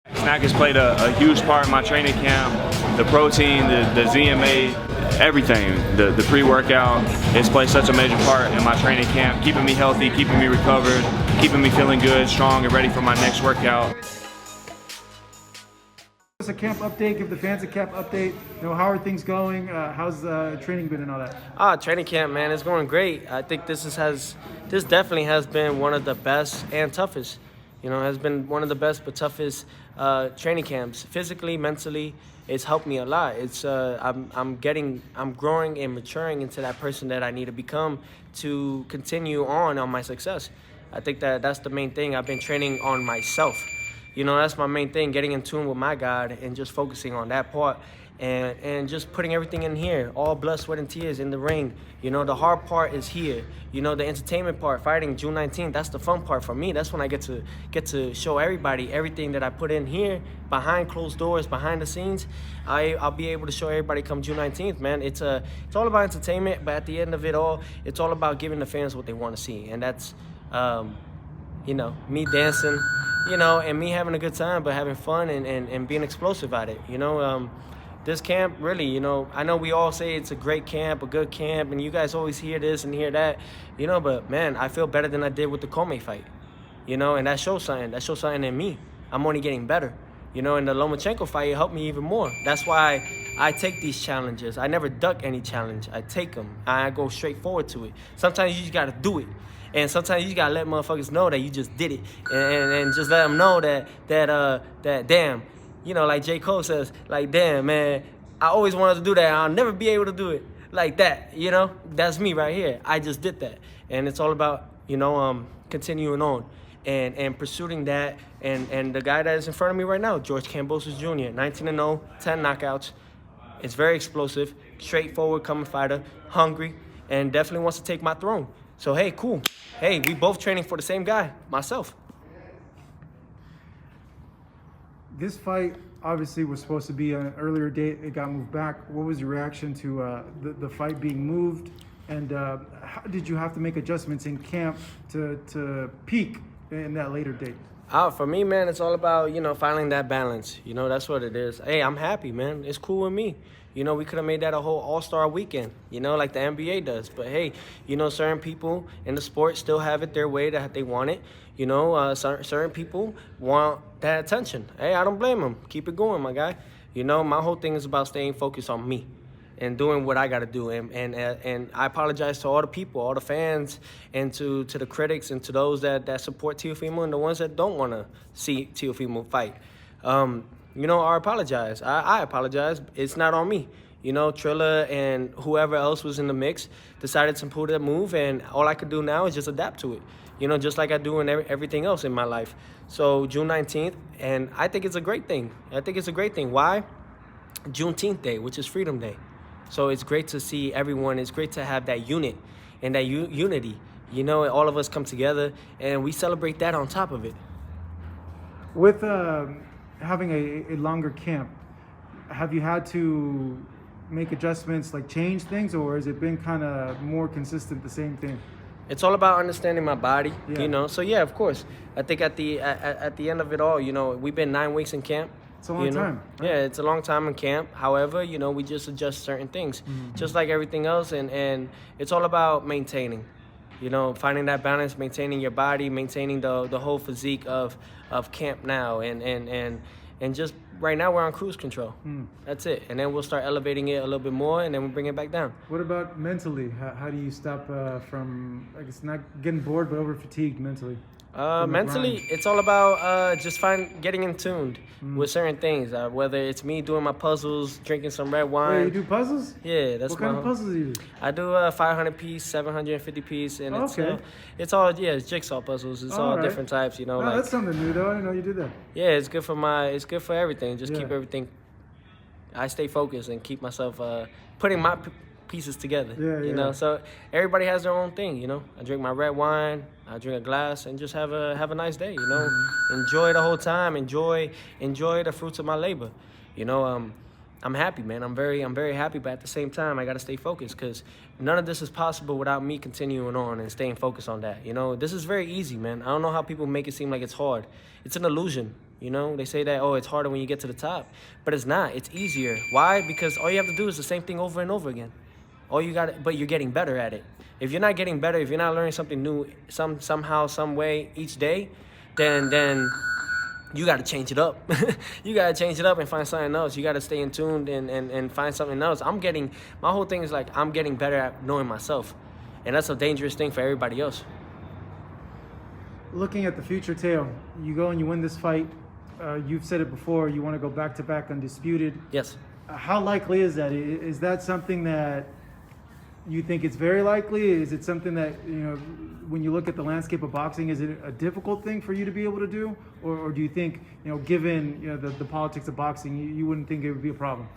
Snack has played a huge part in my training camp. The protein, the ZMA, everything, the pre-workout, it's played such a major part in my training camp, keeping me healthy, keeping me recovered, keeping me feeling good, strong, and ready for my next workout. Give us a camp update, give the fans a camp update. You know, how are things going? How's training been and all that? Training camp, man, it's going great. I think this definitely has been one of the best and toughest. You know, has been one of the best but toughest training camps. Physically, mentally, it's helped me a lot. It's I'm growing and maturing into that person that I need to become to continue on my success. I think that's the main thing. I've been training on myself. You know, that's my main thing, getting in tune with my God and just focusing on that part and just putting everything in here, all blood, sweat, and tears in the ring. You know, the hard part is here. You know, the entertainment part, fighting June 19th, that's the fun part for me. That's when I get to show everybody everything that I put in here, behind closed doors, behind the scenes. I'll be able to show everybody come June 19th, man. It's all about entertainment, but at the end of it all, it's all about giving the fans what they want to see. And that's, you know, me dancing, you know, and me having a good time, but having fun and being explosive at it. You know, this camp really, you know, I know we all say it's a great camp, a good camp, and you guys always hear this and hear that, you know, but man, I feel better than I did with the Comey fight, you know, and that shows something. That shows something in me. I'm only getting better. You know, and the Lomachenko fight, it helped me even more. That's why I take these challenges. I never duck any challenge. I take them. I go straight forward to it. Sometimes you just got to do it. And sometimes you just got to let motherfuckers know that you just did it. And just let them know that damn, you know, like J. Cole says, like, damn, man, I always wanted to do that. I'll never be able to do it like that, you know? That's me right here. I just did that. And it's all about, you know, continuing on and pursuing that. And the guy that is in front of me right now, George Kambosos Jr., 19-0, 10 knockouts. It's very explosive, straightforward, coming fighter, hungry, and definitely wants to take my throne. So, hey, cool. Hey, we both training for the same guy, myself. This fight obviously was supposed to be an earlier date. It got moved back. What was your reaction to the fight being moved? And how did you have to make adjustments in camp to peak in that later date? For me, man, it's all about, you know, finding that balance. You know, that's what it is. Hey, I'm happy, man. It's cool with me. You know, we could have made that a whole all-star weekend, you know, like the NBA does. But, hey, you know, certain people in the sport still have it their way that they want it. You know, certain people want that attention. Hey, I don't blame them. Keep it going, my guy. You know, my whole thing is about staying focused on me and doing what I got to do. And I apologize to all the people, all the fans, and to the critics and to those that support Teofimo and the ones that don't want to see Teofimo fight. You know, I apologize. I apologize. It's not on me. You know, Trilla and whoever else was in the mix decided to pull that move, and all I could do now is just adapt to it. You know, just like I do in everything else in my life. So June 19th, and I think it's a great thing. I think it's a great thing. Why? Juneteenth Day, which is Freedom Day. So it's great to see everyone. It's great to have that unit and that unity. You know, all of us come together, and we celebrate that on top of it. With having a longer camp, have you had to make adjustments, like change things, or has it been kind of more consistent, the same thing? It's all about understanding my body, yeah. You know. So yeah, of course. I think at the end of it all, you know, we've been 9 weeks in camp. It's a long time. Right? Yeah, it's a long time in camp. However, you know, we just adjust certain things, just like everything else, and it's all about maintaining. You know, finding that balance, maintaining your body, maintaining the whole physique of camp now, and just right now we're on cruise control. That's it, and then we'll start elevating it a little bit more, and then we'll bring it back down. What about mentally? How do you stop from, I guess, not getting bored but over fatigued mentally? Mentally, it's all about just getting in tune with certain things. Whether it's me doing my puzzles, drinking some red wine. Wait, you do puzzles? Yeah, that's what kind of puzzles do you do? I do a 500 piece, 750 piece, and it's all it's jigsaw puzzles. It's all different types, you know. Oh, that's something new though. I didn't know you did that. Yeah, it's good for everything. Just keep everything. I stay focused and keep myself putting my pieces together. You know, so everybody has their own thing. You know, I drink my red wine. I drink a glass and just have a nice day, you know. Enjoy the whole time. Enjoy the fruits of my labor. You know, I'm happy, man. I'm very happy, but at the same time, I got to stay focused because none of this is possible without me continuing on and staying focused on that. You know, this is very easy, man. I don't know how people make it seem like it's hard. It's an illusion. You know, they say that, oh, it's harder when you get to the top, but it's not. It's easier. Why? Because all you have to do is the same thing over and over again. But you're getting better at it. If you're not getting better, if you're not learning something new, somehow, some way each day, then you got to change it up. You got to change it up and find something else. You got to stay in tune and find something else. My whole thing is like, I'm getting better at knowing myself. And that's a dangerous thing for everybody else. Looking at the future, Teo, you go and you win this fight. You've said it before, you want to go back-to-back undisputed. Yes. How likely is that? Is that something that you think it's very likely? Is it something that, you know, when you look at the landscape of boxing, is it a difficult thing for you to be able to do? Or do you think, you know, given, you know, the politics of boxing, you wouldn't think it would be a problem?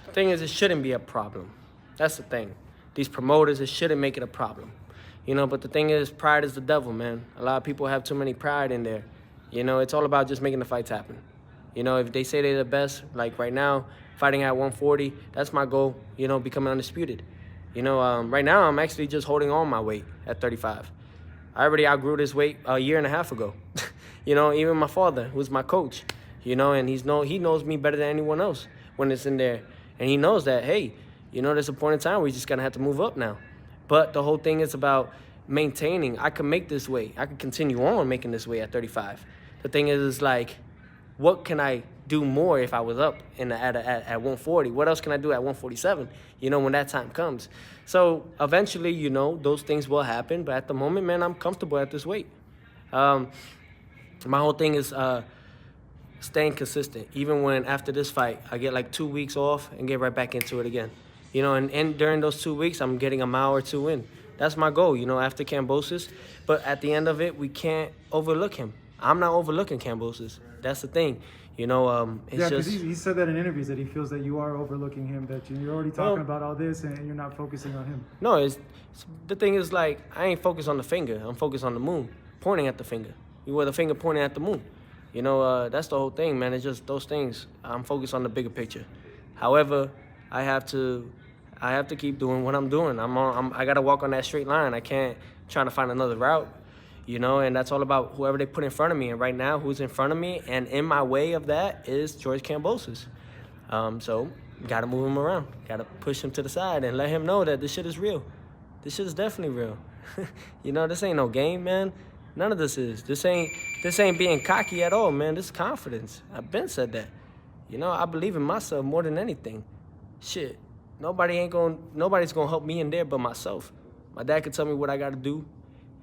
The thing is, it shouldn't be a problem. That's the thing. These promoters, it shouldn't make it a problem. You know, but the thing is, pride is the devil, man. A lot of people have too many pride in there. You know, it's all about just making the fights happen. You know, if they say they're the best, like right now, fighting at 140, that's my goal, you know, becoming undisputed. You know, right now I'm actually just holding on my weight at 35. I already outgrew this weight a year and a half ago. You know, even my father, who's my coach, you know, and he knows me better than anyone else when it's in there. And he knows that, hey, you know, there's a point in time where you're just going to have to move up now. But the whole thing is about maintaining. I can make this weight. I can continue on making this weight at 35. The thing is like, what can I do more if I was up at 140? What else can I do at 147, you know, when that time comes? So eventually, you know, those things will happen. But at the moment, man, I'm comfortable at this weight. My whole thing is staying consistent. Even when after this fight, I get like 2 weeks off and get right back into it again. You know, and during those 2 weeks, I'm getting a mile or two in. That's my goal, you know, after Cambosos. But at the end of it, we can't overlook him. I'm not overlooking Cambosos. That's the thing. You know, it's yeah, because just... he said that in interviews, that he feels that you are overlooking him, that you're already talking about all this and you're not focusing on him. No, the thing is, like, I ain't focused on the finger. I'm focused on the moon, pointing at the finger. You wear the finger pointing at the moon. You know, that's the whole thing, man. It's just those things. I'm focused on the bigger picture. However, I have to keep doing what I'm doing. I got to walk on that straight line. I can't try to find another route. You know, and that's all about whoever they put in front of me. And right now, who's in front of me and in my way of that is George Kambosos. So, got to move him around. Got to push him to the side and let him know that this shit is real. This shit is definitely real. You know, this ain't no game, man. None of this is. This ain't being cocky at all, man. This is confidence. I've been said that. You know, I believe in myself more than anything. Shit, nobody's gonna help me in there but myself. My dad could tell me what I got to do.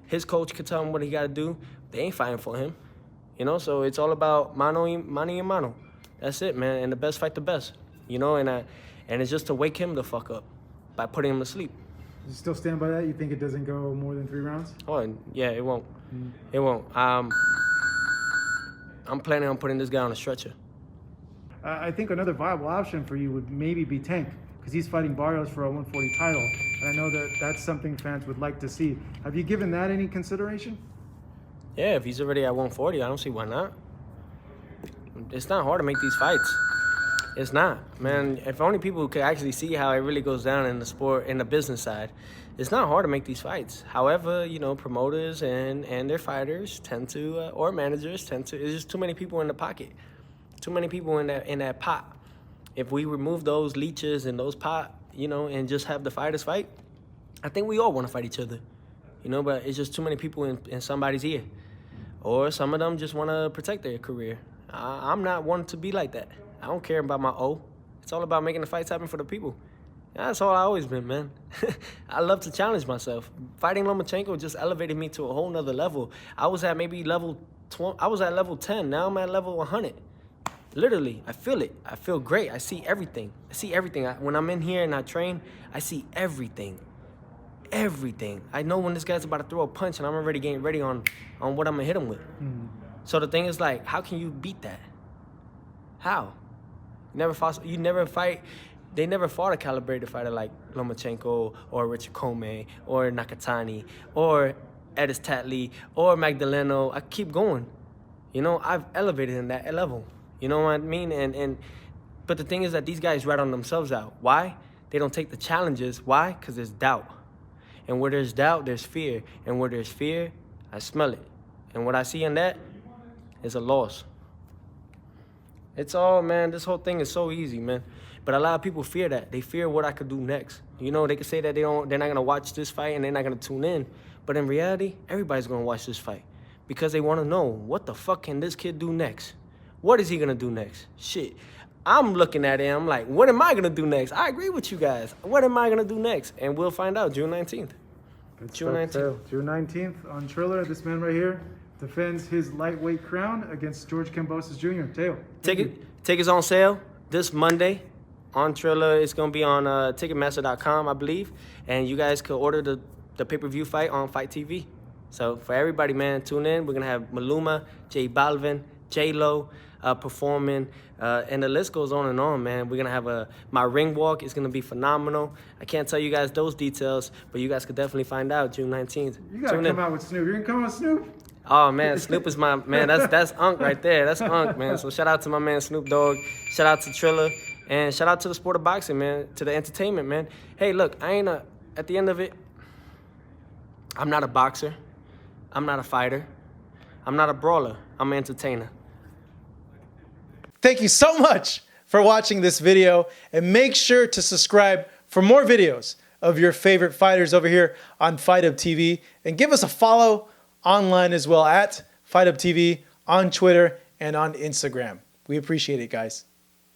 His coach could tell him what he got to do. They ain't fighting for him. You know, so it's all about mano y mano. That's it, man. And the best fight the best. You know, and it's just to wake him the fuck up by putting him to sleep. You still stand by that? You think it doesn't go more than 3 rounds? Oh, yeah, it won't. It won't. I'm planning on putting this guy on a stretcher. I think another viable option for you would maybe be Tank, because he's fighting Barrios for a 140 title. And I know that that's something fans would like to see. Have you given that any consideration? Yeah, if he's already at 140, I don't see why not. It's not hard to make these fights. It's not, man. If only people could actually see how it really goes down in the sport, in the business side, it's not hard to make these fights. However, you know, promoters and their fighters tend to, or managers tend to, there's just too many people in the pocket. Too many people in that pot. If we remove those leeches and those pot, you know, and just have the fighters fight, I think we all want to fight each other. You know, but it's just too many people in somebody's ear. Or some of them just want to protect their career. I'm not one to be like that. I don't care about my O. It's all about making the fights happen for the people. That's all I always been, man. I love to challenge myself. Fighting Lomachenko just elevated me to a whole nother level. I was at maybe level 10. Now I'm at level 100. Literally, I feel it. I feel great. I see everything. When I'm in here and I train, I see everything. Everything. I know when this guy's about to throw a punch and I'm already getting ready on what I'm going to hit him with. So the thing is, like, how can you beat that? How? You never fight. They never fought a calibrated fighter like Lomachenko or Richard Comey or Nakatani or Edis Tatley or Magdaleno. I keep going. You know, I've elevated in that level. You know what I mean? And But the thing is that these guys rat on themselves out. Why? They don't take the challenges. Why? Because there's doubt. And where there's doubt, there's fear. And where there's fear, I smell it. And what I see in that is a loss. It's all, man, this whole thing is so easy, man. But a lot of people fear that. They fear what I could do next. You know, they could say that they're not going to watch this fight and they're not going to tune in. But in reality, everybody's going to watch this fight because they want to know, what the fuck can this kid do next? What is he going to do next? Shit. I'm looking at him like, what am I going to do next? I agree with you guys. What am I going to do next? And we'll find out June 19th. June 19th. June 19th on Triller. This man right here defends his lightweight crown against George Kambosos Jr. Teo. Tickets on sale this Monday on Triller. It's going to be on Ticketmaster.com, I believe. And you guys could order the pay-per-view fight on Fight TV. So for everybody, man, tune in. We're going to have Maluma, J Balvin, J-Lo performing. And the list goes on and on, man. We're going to have my ring walk is going to be phenomenal. I can't tell you guys those details, but you guys could definitely find out June 19th. You got to come out with Snoop. You're going to come out with Snoop? Oh, man, Snoop is my, man, that's Unc right there. That's Unc, man. So shout out to my man Snoop Dogg. Shout out to Triller. And shout out to the sport of boxing, man, to the entertainment, man. Hey, look, at the end of it, I'm not a boxer. I'm not a fighter. I'm not a brawler. I'm an entertainer. Thank you so much for watching this video, and make sure to subscribe for more videos of your favorite fighters over here on Fight Up TV, and give us a follow online as well at Fight Up TV on Twitter and on Instagram. We appreciate it, guys.